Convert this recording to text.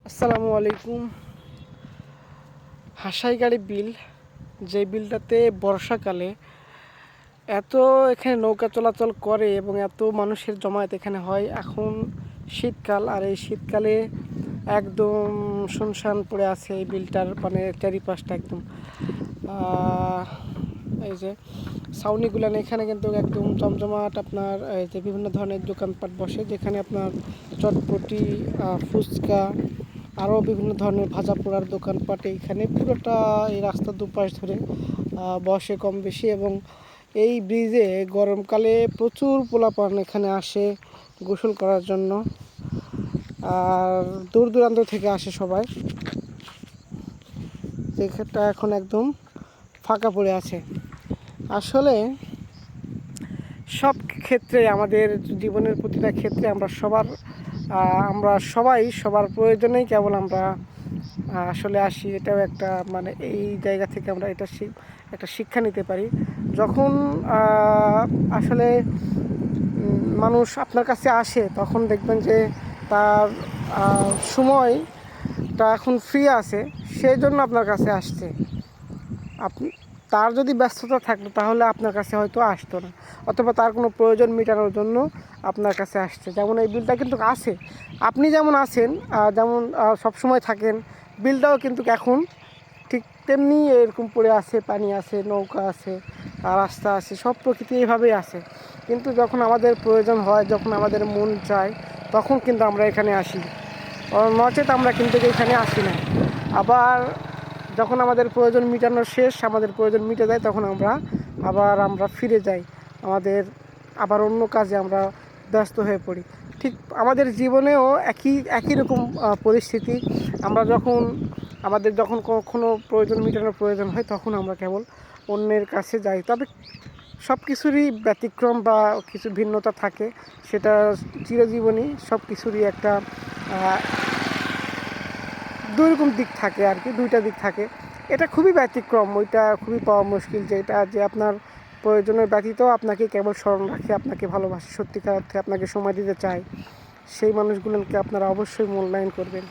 আসসালামু আলাইকুম। হাসাইগাড়ি বিল, যে বিলটাতে বর্ষাকালে এত এখানে নৌকা চলাচল করে এবং এত মানুষের জমায়েত এখানে হয়। এখন শীতকাল, আর এই শীতকালে একদম শুনশান পড়ে আছে এই বিলটার, মানে চারিপাশটা একদম এই যে ছাউনিগুলান, এখানে কিন্তু একদম জমজমাট। আপনার এই যে বিভিন্ন ধরনের দোকানপাট বসে, যেখানে আপনার চটপটি, ফুচকা, আরও বিভিন্ন ধরনের ভাজা পোড়ার দোকানপাট এইখানে পুরোটা এই রাস্তার দুপাশ ধরে বসে কম বেশি। এবং এই ব্রিজে গরমকালে প্রচুর পোলাপান এখানে আসে গোসল করার জন্য, আর দূর দূরান্ত থেকে আসে সবাই। যেটা এখন একদম ফাঁকা পড়ে আছে। আসলে সব ক্ষেত্রে, আমাদের জীবনের প্রতিটা ক্ষেত্রে আমরা সবাই সবার প্রয়োজনেই কেবল আমরা আসলে আসি। এটাও একটা, মানে এই জায়গা থেকে আমরা একটা শিক্ষা নিতে পারি। যখন আসলে মানুষ আপনার কাছে আসে, তখন দেখবেন যে তার সময়টা এখন ফ্রি আছে, সেই জন্য আপনার কাছে আসছে। আপনি, তার যদি ব্যস্ততা থাকতো তাহলে আপনার কাছে হয়তো আসতো না, অথবা তার কোনো প্রয়োজন মেটানোর জন্য আপনার কাছে আসছে। যেমন এই বিলটা কিন্তু আছে, আপনি যেমন আছেন, যেমন সবসময় থাকেন, বিলটাও কিন্তু এখন ঠিক তেমনি এরকম পড়ে আছে। পানি আছে, নৌকা আছে, রাস্তা আছে, সব প্রকৃতি এইভাবেই আছে। কিন্তু যখন আমাদের প্রয়োজন হয়, যখন আমাদের মন চায়, তখন কিন্তু আমরা এখানে আসি, নচেত আমরা কিন্তু এখানে আসি না। আবার যখন আমাদের প্রয়োজন মেটানোর শেষ, আমাদের প্রয়োজন মিটে যায়, তখন আমরা ফিরে যাই আমাদের আবার অন্য কাজে, আমরা ব্যস্ত হয়ে পড়ি। ঠিক আমাদের জীবনেও একই রকম পরিস্থিতি। আমাদের যখন কখনো প্রয়োজন মেটানোর প্রয়োজন হয়, তখন আমরা কেবল অন্যের কাছে যাই। তবে সব কিছুরই ব্যতিক্রম বা কিছু ভিন্নতা থাকে, সেটা চিরজীবনী। সব কিছুরই একটা দুই রকম দিক থাকে আর কি, দুইটা দিক থাকে। এটা খুবই ব্যতিক্রম, ওইটা খুবই পাওয়া মুশকিল, যে আপনার প্রয়োজনের ব্যতীত আপনাকে কেবল স্মরণ রাখে, আপনাকে ভালোবাসে, সত্যিকার অর্থে আপনাকে সময় দিতে চায়। সেই মানুষগুলোকে আপনারা অবশ্যই মূল্যায়ন করবেন।